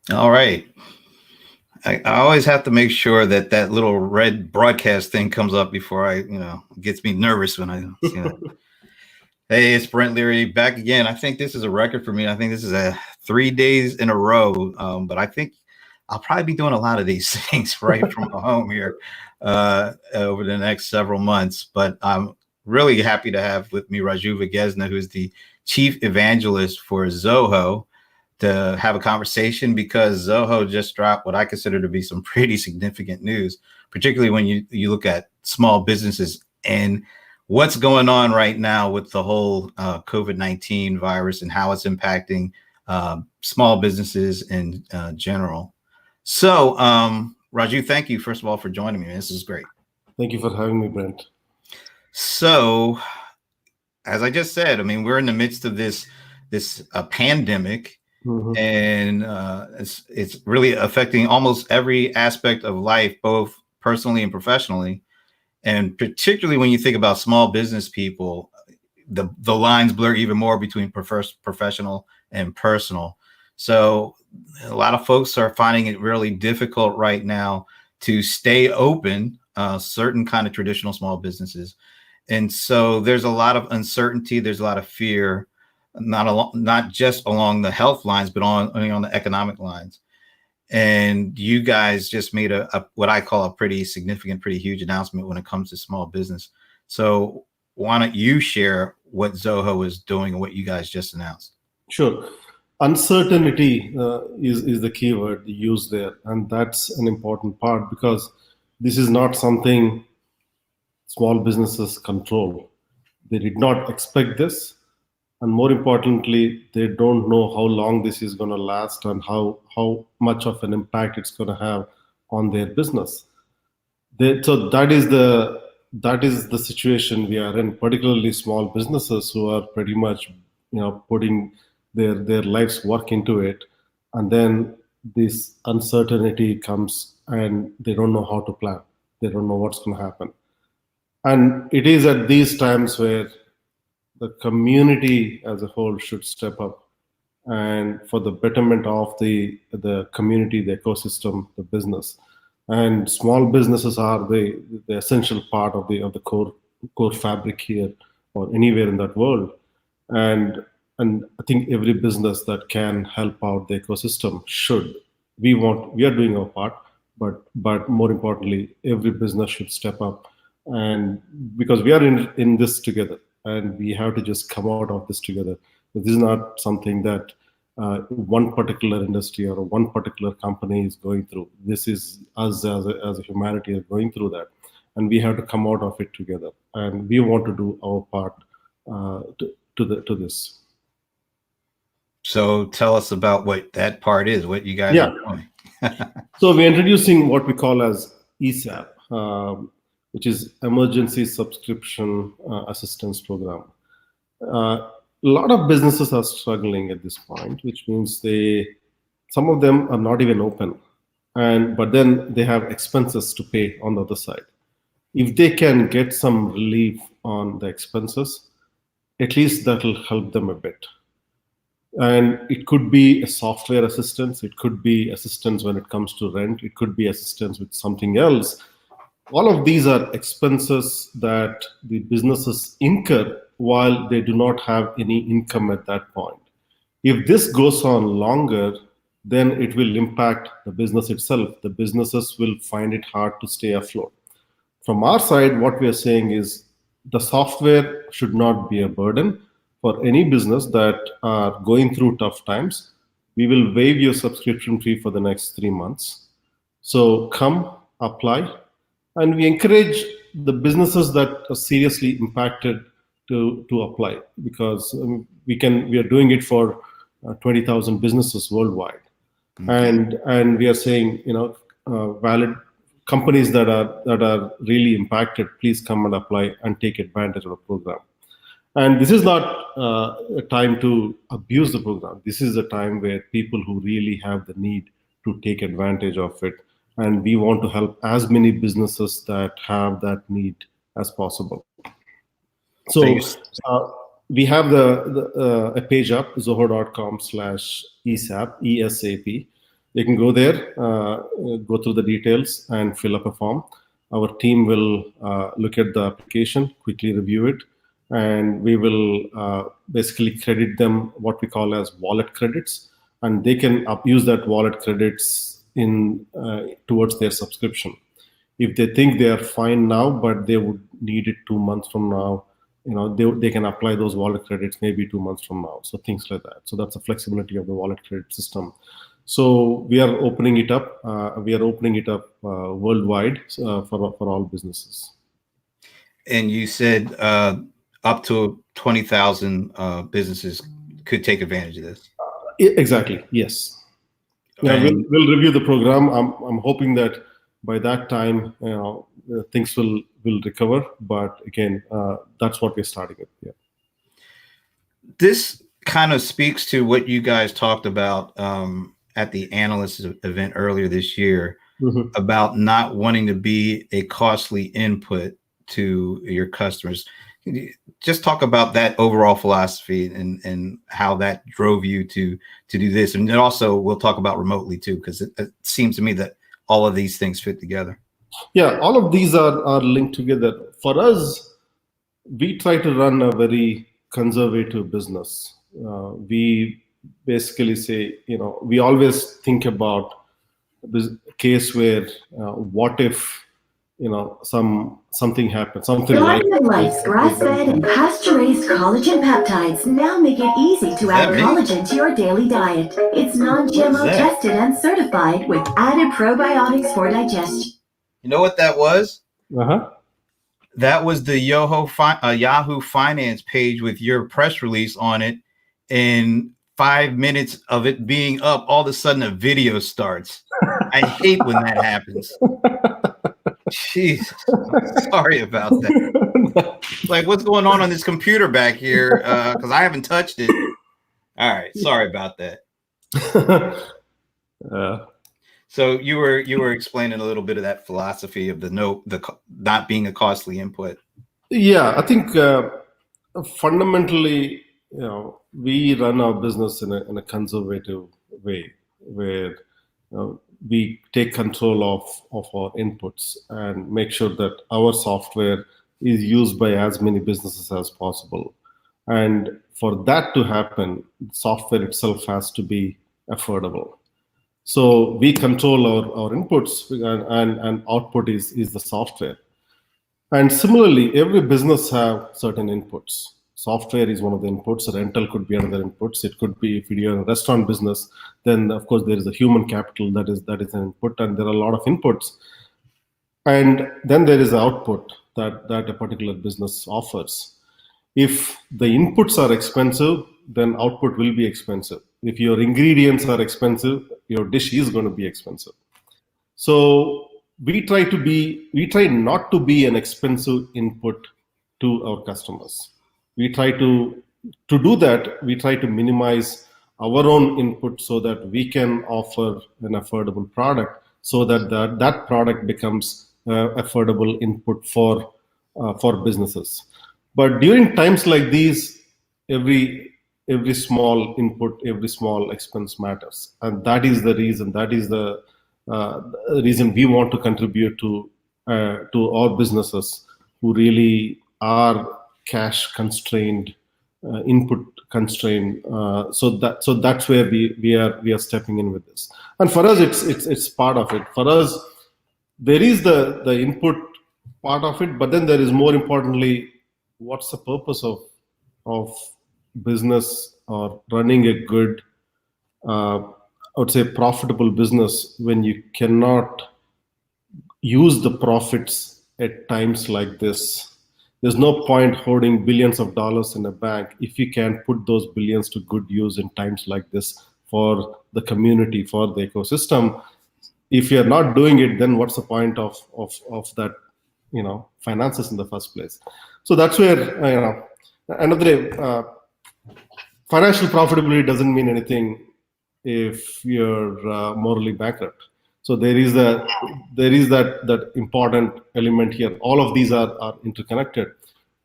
All right. I always have to make sure that that little red broadcast thing comes up before gets me nervous when I see that. Hey, it's Brent Leary back again. I think this is a record for me. I think this is a 3 days in a row. But I think I'll probably be doing a lot of these things right from home here over the next several months. But I'm really happy to have with me Raju Vegesna, who's the chief evangelist for Zoho, to have a conversation because Zoho just dropped what I consider to be some pretty significant news, particularly when you look at small businesses and what's going on right now with the whole COVID-19 virus and how it's impacting small businesses in general. So, Raju, thank you, first of all, for joining me. This is great. Thank you for having me, Brent. So, as I just said, I mean, we're in the midst of this pandemic. Mm-hmm. And it's really affecting almost every aspect of life, both personally and professionally. And particularly when you think about small business people, the lines blur even more between professional and personal. So a lot of folks are finding it really difficult right now to stay open, certain kind of traditional small businesses. And so there's a lot of uncertainty. There's a lot of fear. Not just along the health lines, but on the economic lines. And you guys just made a what I call a pretty significant, pretty huge announcement when it comes to small business. So why don't you share what Zoho is doing and what you guys just announced? Sure. Uncertainty is the keyword used there, and that's an important part because this is not something small businesses control. They did not expect this. And more importantly, they don't know how long this is going to last and how much of an impact it's going to have on their business. So that is the situation we are in, particularly small businesses who are pretty much putting their life's work into it, and then this uncertainty comes and they don't know how to plan. They don't know what's going to happen. And it is at these times where the community as a whole should step up, and for the betterment of the community, the ecosystem, the business. And small businesses are the essential part of the core fabric here or anywhere in that world. And I think every business that can help out the ecosystem should. We are doing our part, but more importantly, every business should step up, and because we are in this together. And we have to just come out of this together. This is not something that one particular industry or one particular company is going through. This is us as a humanity are going through that, and we have to come out of it together. And we want to do our part to this. So tell us about what that part is. What you guys are doing. So we're introducing what we call as ESAP. Which is Emergency Subscription Assistance Program. A lot of businesses are struggling at this point, which means some of them are not even open, but then they have expenses to pay on the other side. If they can get some relief on the expenses, at least that will help them a bit. And it could be a software assistance, it could be assistance when it comes to rent, it could be assistance with something else. All of these are expenses that the businesses incur while they do not have any income at that point. If this goes on longer, then it will impact the business itself. The businesses will find it hard to stay afloat. From our side, what we are saying is the software should not be a burden for any business that are going through tough times. We will waive your subscription fee for the next 3 months. So come, apply. And we encourage the businesses that are seriously impacted to apply, because we are doing it for 20,000 businesses worldwide. Mm-hmm. And we are saying, valid companies that are really impacted, please come and apply and take advantage of the program. And this is not a time to abuse the program. This is a time where people who really have the need to take advantage of it. And we want to help as many businesses that have that need as possible. So we have a page up, zoho.com/ESAP, ESAP. They can go there, go through the details, and fill up a form. Our team will look at the application, quickly review it, and we will basically credit them what we call as wallet credits, and they can use that wallet credits in towards their subscription. If they think they are fine now, but they would need it 2 months from now, they can apply those wallet credits maybe 2 months from now. So things like that. So that's the flexibility of the wallet credit system. So we are opening it up. Worldwide for all businesses. And you said up to 20,000 businesses could take advantage of this. Exactly. Yes. We'll review the program. I'm hoping that by that time, things will recover. But again, that's what we're starting with. Yeah. This kind of speaks to what you guys talked about at the analyst event earlier this year, about not wanting to be a costly input to your customers. Just talk about that overall philosophy and how that drove you to do this. And then also we'll talk about remotely too, because it seems to me that all of these things fit together. Yeah, all of these are linked together. For us, we try to run a very conservative business. We basically say, we always think about this case where what if something happens, something like Life's grass-fed and pasture-raised collagen peptides now make it easy to add collagen to your daily diet. It's non-GMO tested and certified with added probiotics for digestion. You know what that was? Uh-huh. That was the Yahoo Finance page with your press release on it, and 5 minutes of it being up, all of a sudden a video starts. I hate when that happens. Jeez, sorry about that. Like, what's going on this computer back here? Because I haven't touched it. All right, sorry about that. So you were explaining a little bit of that philosophy of the not being a costly input. Yeah, I think fundamentally, we run our business in a conservative way, where we take control of our inputs and make sure that our software is used by as many businesses as possible. And for that to happen, software itself has to be affordable. So we control our inputs, and output is the software. And similarly, every business have certain inputs. Software is one of the inputs. Rental could be another inputs. It could be, if you're in a restaurant business, then of course there is a human capital that is an input, and there are a lot of inputs. And then there is the output that a particular business offers. If the inputs are expensive, then output will be expensive. If your ingredients are expensive, your dish is going to be expensive. So we try not to be an expensive input to our customers. We try to do that. We try to minimize our own input so that we can offer an affordable product, so that that product becomes affordable input for businesses. But during times like these, every small input, every small expense matters, and that is the reason. That is the reason we want to contribute to our businesses who really are cash constrained, input constrained. So that's where we are stepping in with this. And for us, it's part of it. For us, there is the input part of it, but then there is, more importantly, what's the purpose of business or running a good, I would say, profitable business, when you cannot use the profits at times like this. There's no point hoarding billions of dollars in a bank if you can't put those billions to good use in times like this for the community, for the ecosystem. If you're not doing it, then what's the point of that, finances in the first place? So that's where, end of the day, financial profitability doesn't mean anything if you're morally bankrupt. So there is that important element here. All of these are interconnected.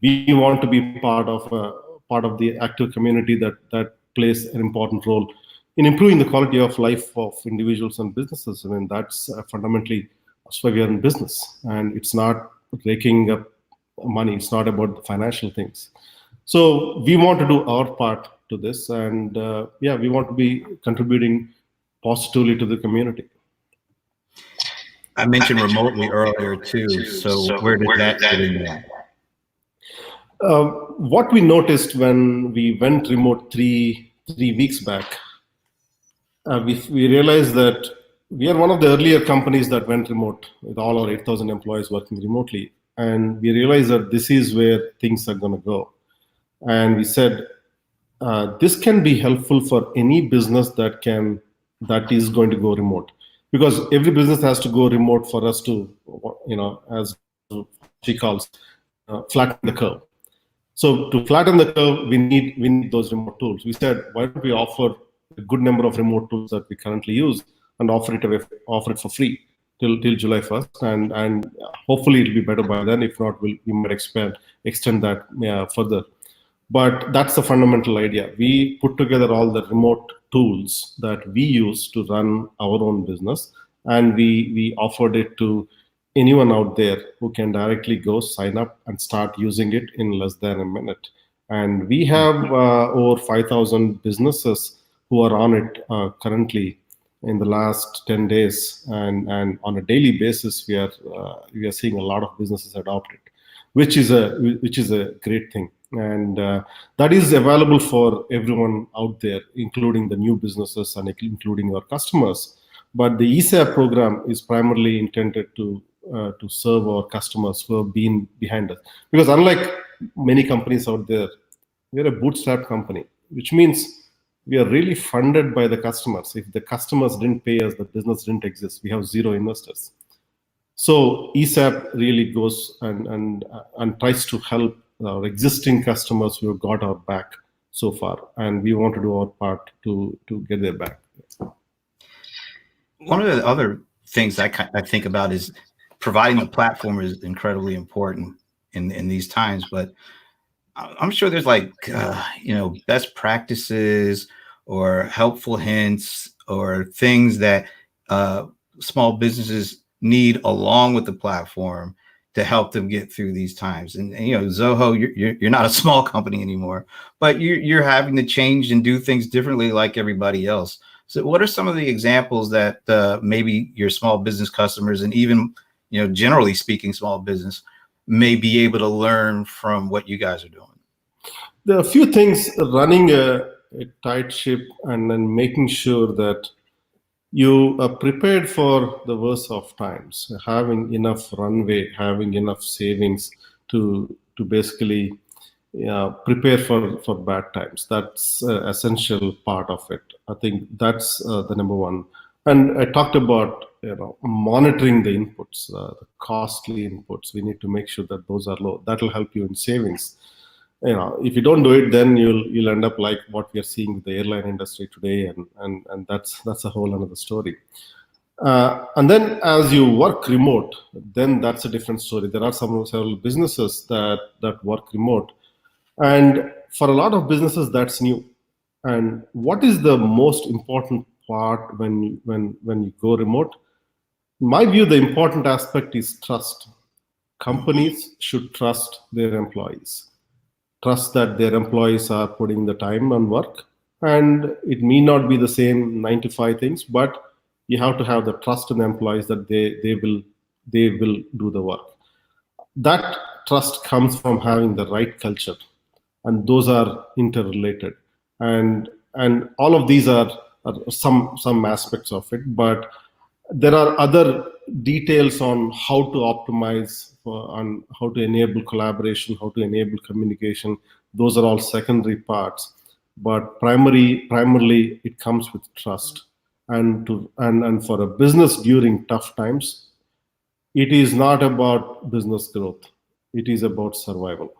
We want to be part of the active community that plays an important role in improving the quality of life of individuals and businesses. I mean, that's fundamentally, that's why we are in business. And it's not raking up money. It's not about the financial things. So we want to do our part to this. And we want to be contributing positively to the community. I mentioned remotely earlier too. So where did that fit in there? What we noticed when we went remote three weeks back, we realized that we are one of the earlier companies that went remote with all our 8,000 employees working remotely. And we realized that this is where things are going to go. And we said, this can be helpful for any business that is going to go remote, because every business has to go remote for us to, as she calls, flatten the curve. So to flatten the curve, we need those remote tools. We said, why don't we offer a good number of remote tools that we currently use and offer it for free till July 1st, and hopefully it'll be better by then. If not, we might extend that further. But that's the fundamental idea. We put together all the remote tools that we use to run our own business, and we offered it to anyone out there who can directly go sign up and start using it in less than a minute. And we have over 5,000 businesses who are on it currently in the last 10 days. And on a daily basis, we are seeing a lot of businesses adopt it, which is a great thing. And that is available for everyone out there, including the new businesses and including our customers. But the ESAP program is primarily intended to serve our customers who have been behind us. Because unlike many companies out there, we're a bootstrap company, which means we are really funded by the customers. If the customers didn't pay us, the business didn't exist. We have zero investors. So ESAP really goes and tries to help our existing customers who have got our back so far, and we want to do our part to get their back. One of the other things I think about is providing a platform is incredibly important in these times, but I'm sure there's best practices or helpful hints or things that small businesses need along with the platform to help them get through these times. And Zoho, you're not a small company anymore, but you're having to change and do things differently like everybody else. So what are some of the examples that maybe your small business customers, and even generally speaking, small business, may be able to learn from what you guys are doing? There are a few things: running a tight ship and then making sure that you are prepared for the worst of times, having enough runway, having enough savings to basically prepare for bad times. That's an essential part of it. I think that's the number one. And I talked about monitoring the inputs, the costly inputs. We need to make sure that those are low. That will help you in savings. If you don't do it, then you'll end up like what we are seeing with the airline industry today, and that's a whole another story. And then as you work remote, then that's a different story. There are several businesses that work remote, and for a lot of businesses that's new. And what is the most important part when you go remote? In my view, the important aspect is trust. Companies should trust their employees. Trust that their employees are putting the time on work, and it may not be the same 9 to 5 things, but you have to have the trust in the employees that they will do the work. That trust comes from having the right culture, and those are interrelated. And all of these are some aspects of it, but there are other details on how to optimize, on how to enable collaboration, how to enable communication. Those are all secondary parts, but primarily it comes with trust. And for a business during tough times, it is not about business growth. It is about survival.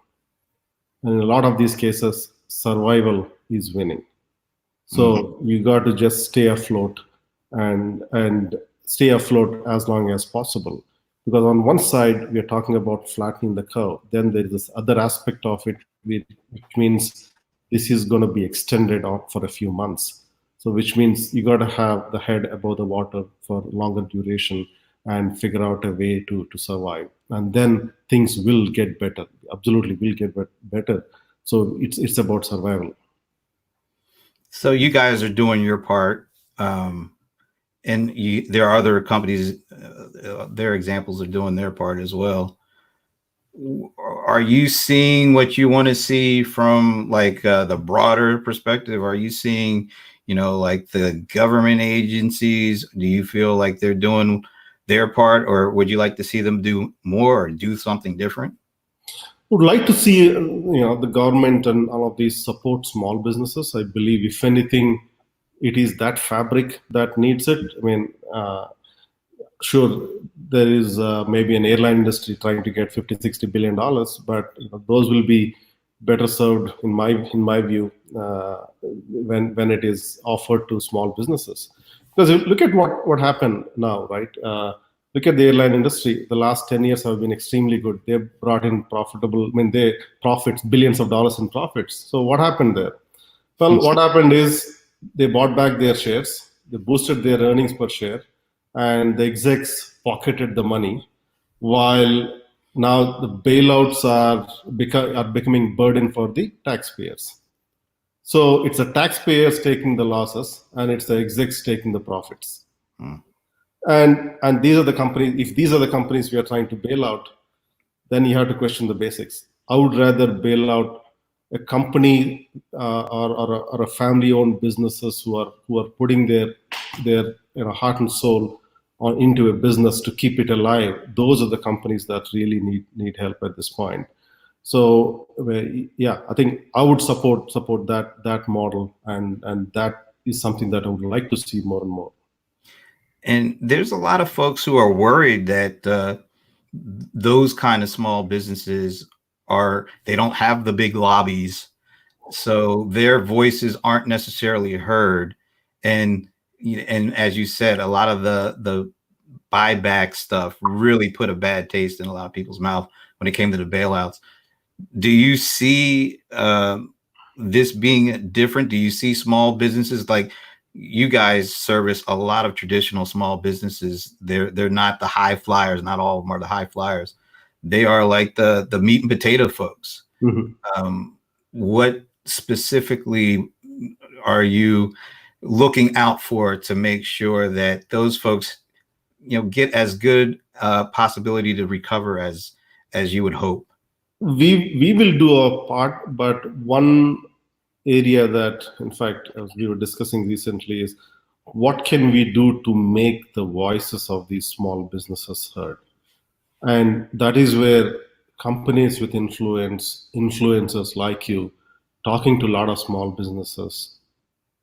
And in a lot of these cases, survival is winning. So you got to just stay afloat and stay afloat as long as possible. Because on one side, we are talking about flattening the curve. Then there is this other aspect of it, which means this is going to be extended out for a few months. So which means you got to have the head above the water for longer duration and figure out a way to survive. And then things will get better. Absolutely will get better. So it's about survival. So you guys are doing your part. And there are other companies, their examples are doing their part as well. Are you seeing what you want to see from like the broader perspective? Are you seeing, like the government agencies? Do you feel like they're doing their part, or would you like to see them do more or do something different? Would like to see the government and all of these support small businesses. I believe if anything, it is that fabric that needs it. I mean, sure, there is maybe an airline industry trying to get $50-60 billion, but those will be better served, in my view, when it is offered to small businesses. Because look at what happened now, right? Look at the airline industry. The last 10 years have been extremely good. They've brought in they profits, billions of dollars in profits. So what happened there? Well, what happened is they bought back their shares, they boosted their earnings per share, and the execs pocketed the money, while now the bailouts are becoming burden for the taxpayers. So it's the taxpayers taking the losses, and it's the execs taking the profits. And these are the companies. If these are the companies we are trying to bail out, then you have to question the basics. I would rather bail out a company or a family-owned businesses who are putting their heart and soul into a business to keep it alive. Those are the companies that really need help at this point. So yeah, I think I would support that model, and that is something that I would like to see more and more. And there's a lot of folks who are worried that those kind of small businesses they don't have the big lobbies, so their voices aren't necessarily heard. And as you said, a lot of the buyback stuff really put a bad taste in a lot of people's mouth when it came to the bailouts. Do you see this being different? Do you see small businesses, like you guys service a lot of traditional small businesses? They're not the high flyers. Not all of them are the high flyers. They are like the meat and potato folks. Mm-hmm. What specifically are you looking out for to make sure that those folks, get as good possibility to recover as you would hope? We will do our part, but one area that, in fact, as we were discussing recently, is what can we do to make the voices of these small businesses heard? And that is where companies with influencers like you, talking to a lot of small businesses,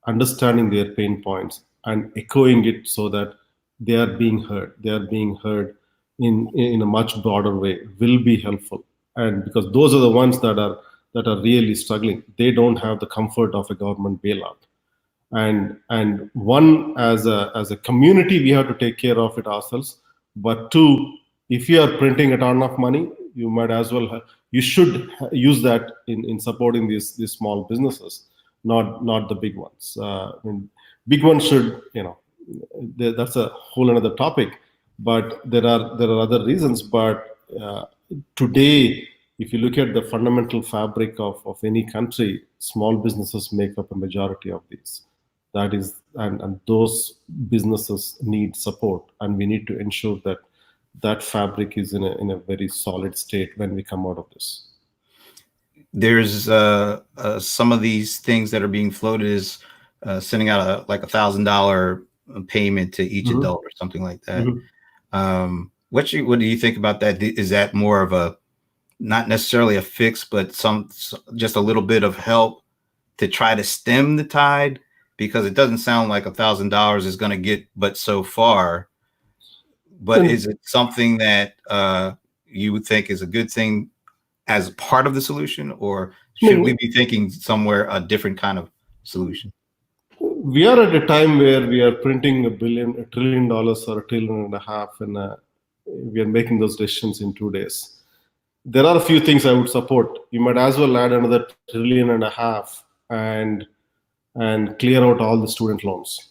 understanding their pain points and echoing it so that they are being heard. They are being heard in a much broader way will be helpful. And because those are the ones that are really struggling, they don't have the comfort of a government bailout. And one, as a community, we have to take care of it ourselves. But two, if you are printing a ton of money, you might as well you should use that in supporting these small businesses, not the big ones. Big ones should, that's a whole another topic. But there are other reasons. But today, if you look at the fundamental fabric of any country, small businesses make up a majority of these. That is, and those businesses need support, and we need to ensure that fabric is in a very solid state when we come out of this. There's some of these things that are being floated as sending out like $1,000 payment to each adult or something like that. What do you think about that? Is that more of a, not necessarily a fix, but just a little bit of help to try to stem the tide? Because it doesn't sound like $1,000 is going to get but so far. But is it something that you would think is a good thing as part of the solution, or should we be thinking somewhere a different kind of solution? We are at a time where we are printing $1 trillion or $1.5 trillion, and we are making those decisions in 2 days. There are a few things I would support. You might as well add another $1.5 trillion and and clear out all the student loans.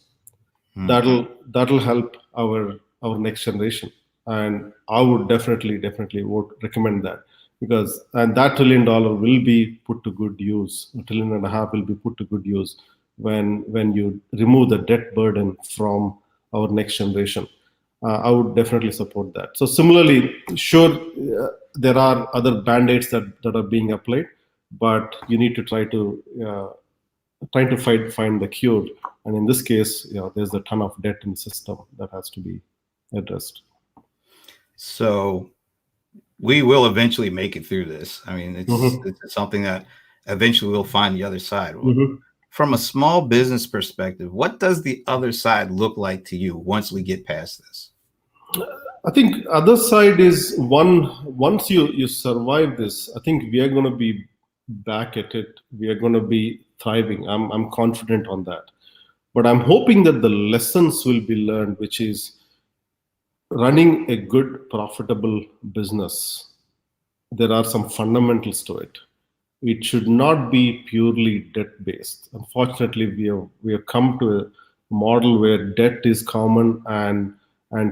That'll help our next generation, and I would definitely would recommend that, because and that $1 trillion will be put to good use. $1.5 trillion will be put to good use when you remove the debt burden from our next generation. I would definitely support that. So similarly, sure, there are other band-aids that are being applied, but you need to trying to find the cure. And in this case, there's a ton of debt in the system that has to be addressed. So we will eventually make it through this. I mean, it's something that eventually we'll find the other side. From a small business perspective, what does the other side look like to you once we get past this? I think other side is once you survive this, I think we are going to be back at it. We are going to be thriving. I'm confident on that. But I'm hoping that the lessons will be learned, which is running a good, profitable business. There are some fundamentals to it. It should not be purely debt-based. Unfortunately, we have come to a model where debt is common, and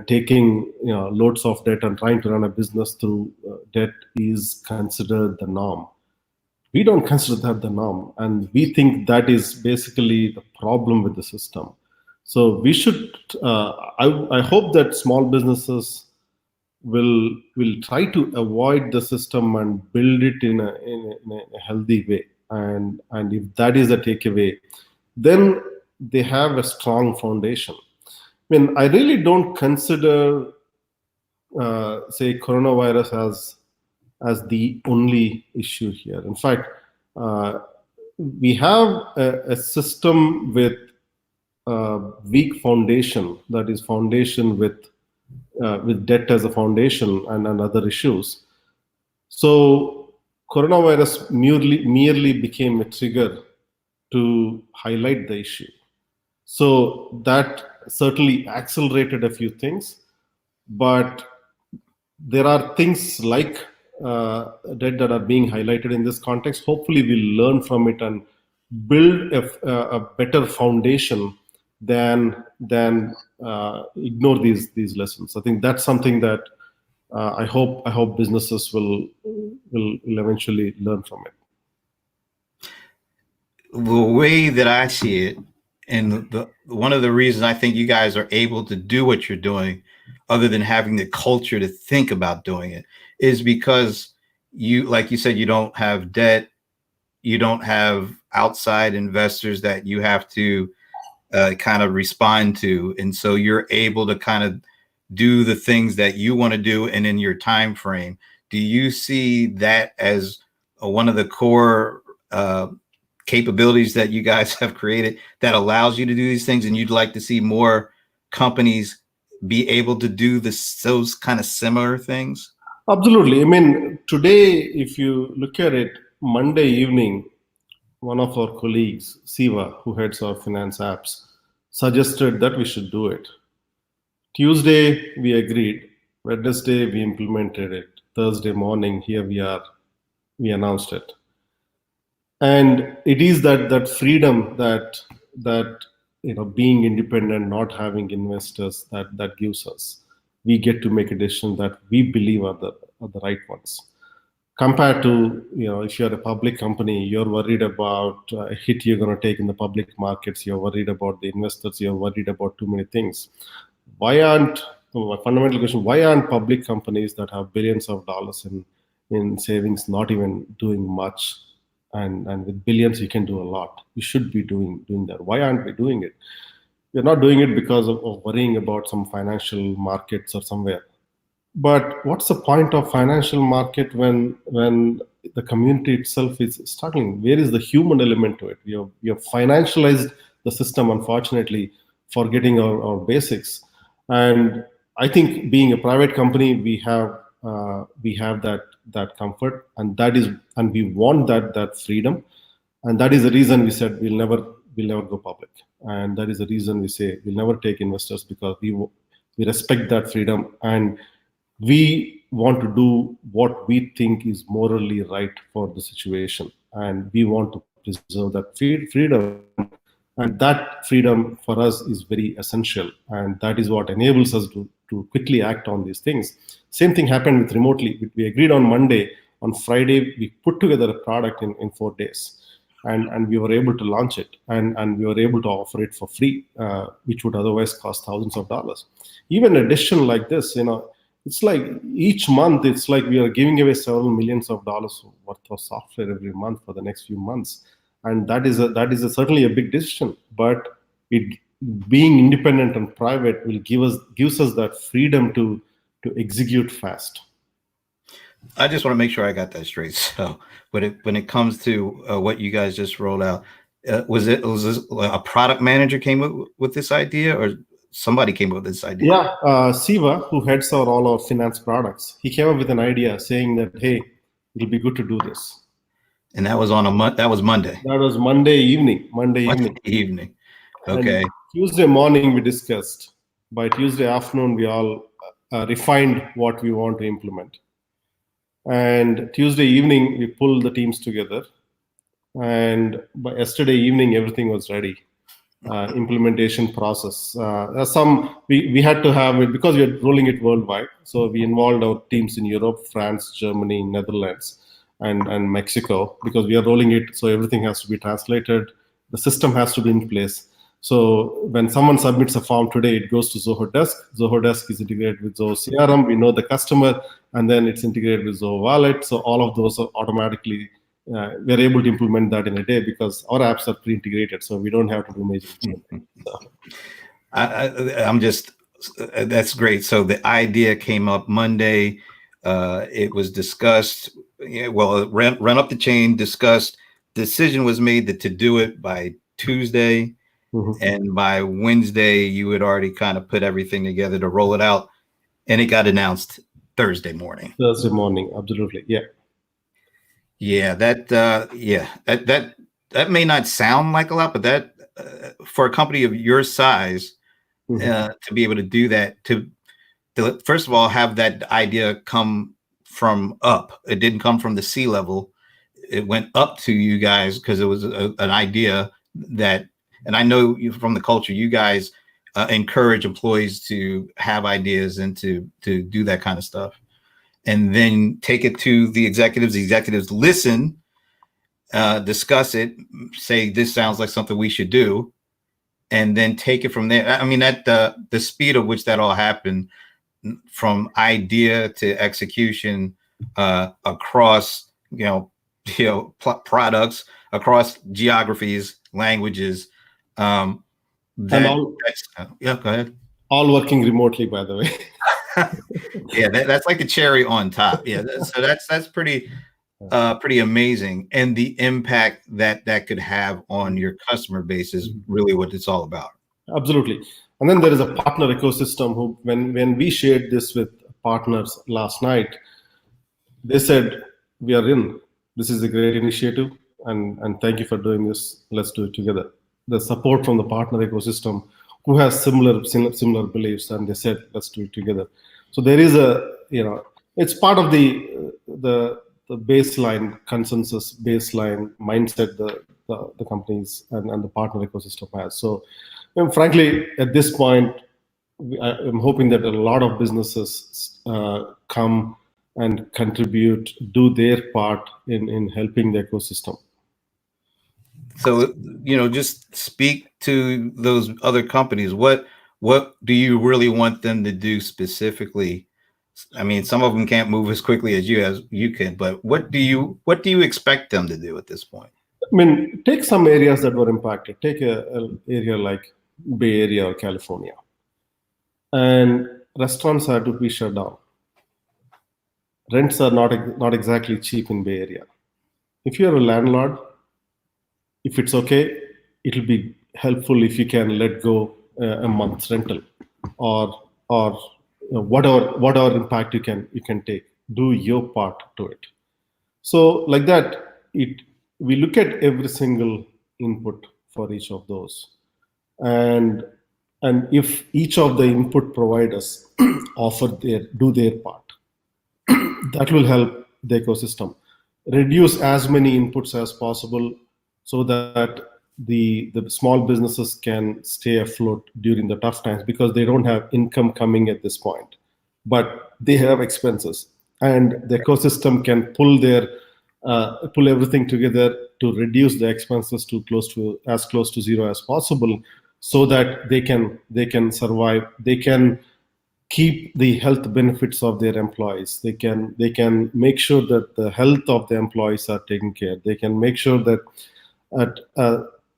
taking loads of debt and trying to run a business through debt is considered the norm. We don't consider that the norm, and we think that is basically the problem with the system. So we should. I hope that small businesses will try to avoid the system and build it in a healthy way. And if that is the takeaway, then they have a strong foundation. I mean, I really don't consider, say, coronavirus as the only issue here. In fact, we have a system with weak foundation, that is foundation with debt as a foundation and other issues. So coronavirus merely became a trigger to highlight the issue. So that certainly accelerated a few things, but there are things like debt that are being highlighted in this context. Hopefully we'll learn from it and build a better foundation than ignore these lessons. I think that's something that I hope businesses will eventually learn from it. The way that I see it, and one of the reasons I think you guys are able to do what you're doing, other than having the culture to think about doing it, is because you, like you said, you don't have debt, you don't have outside investors that you have to kind of respond to, and so you're able to kind of do the things that you want to do and in your time frame. Do you see that as one of the core capabilities that you guys have created that allows you to do these things, and you'd like to see more companies be able to do those kind of similar things? Absolutely. I mean, today, if you look at it, Monday evening, one of our colleagues, Siva, who heads our finance apps, suggested that we should do it. Tuesday, we agreed. Wednesday, we implemented it. Thursday morning, here we are, we announced it. And it is that freedom that being independent, not having investors, that gives us. We get to make a decision that we believe are the right ones. Compared to, if you're a public company, you're worried about a hit you're going to take in the public markets, you're worried about the investors, you're worried about too many things. My fundamental question, why aren't public companies that have billions of dollars in savings not even doing much? And with billions, you can do a lot. You should be doing that. Why aren't we doing it? We're not doing it because of worrying about some financial markets or somewhere. But what's the point of financial market when the community itself is struggling? Where is the human element to it? We have financialized the system, unfortunately, forgetting our basics. And I think being a private company, we have that comfort, and we want that freedom, and that is the reason we said we'll never go public, and that is the reason we say we'll never take investors, because we respect that freedom, and we want to do what we think is morally right for the situation, and we want to preserve that freedom And that freedom for us is very essential. And that is what enables us to quickly act on these things. Same thing happened with remotely. We agreed on Monday. On Friday, we put together a product in 4 days. And we were able to launch it. And we were able to offer it for free, which would otherwise cost thousands of dollars. Even a decision like this, it's like each month, it's like we are giving away several millions of dollars worth of software every month for the next few months. And that is certainly a big decision, but it being independent and private will gives us that freedom to execute fast. I just want to make sure I got that straight. So when it comes to what you guys just rolled out, was this a product manager came up with this idea, or somebody came up with this idea? Yeah, Siva, who heads all our finance products, he came up with an idea saying that, hey, it'll be good to do this. And that was that was Monday. That was Monday evening. Okay. And Tuesday morning we discussed. By Tuesday afternoon, we all refined what we want to implement. And Tuesday evening, we pulled the teams together. And by yesterday evening, everything was ready. Implementation process. We had to have it because we are rolling it worldwide. So we involved our teams in Europe, France, Germany, Netherlands, and Mexico, because we are rolling it. So everything has to be translated. The system has to be in place. So when someone submits a form today, it goes to Zoho Desk. Zoho Desk is integrated with Zoho CRM. We know the customer, and then it's integrated with Zoho Wallet. So all of those are automatically, we're able to implement that in a day because our apps are pre-integrated. So we don't have to do major changes. So. That's great. So the idea came up Monday. It was discussed. Run up the chain, discussed. Decision was made to do it by Tuesday. Mm-hmm. And by Wednesday, you had already kind of put everything together to roll it out, and it got announced Thursday morning. Absolutely, yeah. Yeah, that may not sound like a lot, but that for a company of your size, mm-hmm. To be able to do that, to first of all have that idea come from up. It didn't come from the C-level. It went up to you guys because it was an idea that. And I know you from the culture, you guys encourage employees to have ideas and to do that kind of stuff, and then take it to the executives. The executives listen, discuss it, say this sounds like something we should do, and then take it from there. I mean, at the speed of which that all happened, from idea to execution, across products, across geographies, languages. Go ahead. All working remotely, by the way. Yeah, that's like the cherry on top. Yeah, so that's pretty amazing, and the impact that could have on your customer base is really what it's all about. Absolutely. And then there is a partner ecosystem who, when we shared this with partners last night, they said, we are in. This is a great initiative, and thank you for doing this. Let's do it together. The support from the partner ecosystem who has similar beliefs, and they said, let's do it together. So there is it's part of the baseline consensus, baseline mindset the companies and the partner ecosystem has. So frankly, at this point, I'm hoping that a lot of businesses come and contribute, do their part in helping the ecosystem. So, just speak to those other companies. What do you really want them to do specifically? I mean, some of them can't move as quickly as you can, but what do you expect them to do at this point? I mean, take some areas that were impacted. Take an area like Bay Area or California, and restaurants had to be shut down. Rents are not exactly cheap in Bay Area. If you're a landlord, if it's okay, it'll be helpful if you can let go a month's rental, or whatever impact you can take. Do your part to it. So like that, we look at every single input for each of those, and if each of the input providers do their part, that will help the ecosystem reduce as many inputs as possible, so that the small businesses can stay afloat during the tough times because they don't have income coming at this point, but they have expenses, and the ecosystem can pull everything together to reduce the expenses to as close to zero as possible, so that they can survive. They can keep the health benefits of their employees. They can make sure that the health of the employees are taken care. They can make sure that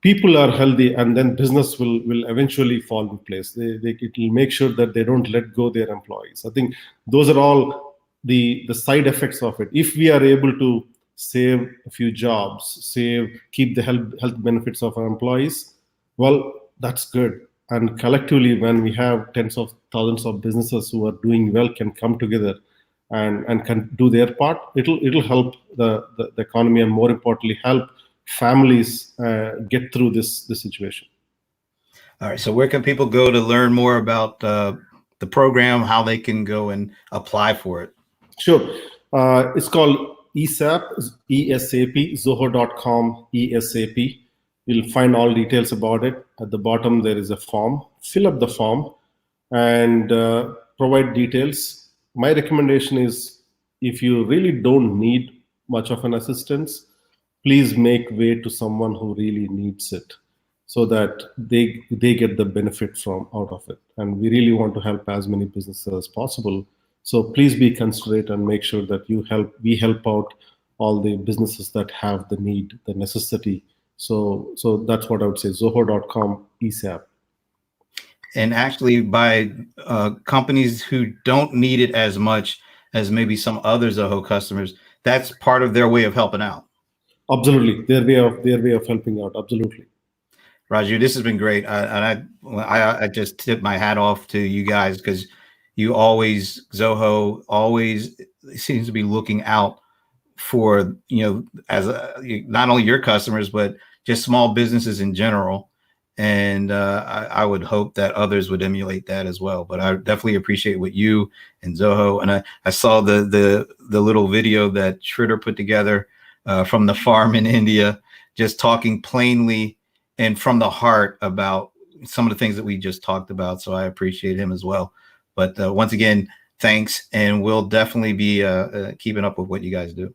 people are healthy, and then business will eventually fall in place. It will make sure that they don't let go their employees. I think those are all the side effects of it. If we are able to save a few jobs, keep the health benefits of our employees, well, that's good. And collectively, when we have tens of thousands of businesses who are doing well, can come together and can do their part, it'll help the economy, and more importantly, help families get through this situation. All right. So where can people go to learn more about the program, how they can go and apply for it? Sure. It's called ESAP, ESAP, Zoho.com, ESAP. You'll find all details about it. At the bottom, there is a form. Fill up the form and provide details. My recommendation is, if you really don't need much of an assistance, please make way to someone who really needs it, so that they get the benefit out of it. And we really want to help as many businesses as possible. So please be considerate and make sure that we help out all the businesses that have the need, the necessity. So that's what I would say, Zoho.com, ESAP. And actually, by companies who don't need it as much as maybe some other Zoho customers, that's part of their way of helping out. Absolutely, their way of helping out. Absolutely. Raju, this has been great. I just tip my hat off to you guys, because Zoho always seems to be looking out for, as not only your customers, but just small businesses in general. And I would hope that others would emulate that as well. But I definitely appreciate what you and Zoho, and I saw the little video that Shridhar put together from the farm in India, just talking plainly and from the heart about some of the things that we just talked about. So I appreciate him as well. But once again, thanks, and we'll definitely be keeping up with what you guys do.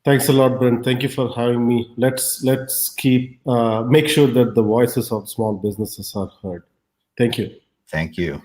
Thanks a lot, Brent. Thank you for having me. Let's keep make sure that the voices of small businesses are heard. Thank you. Thank you.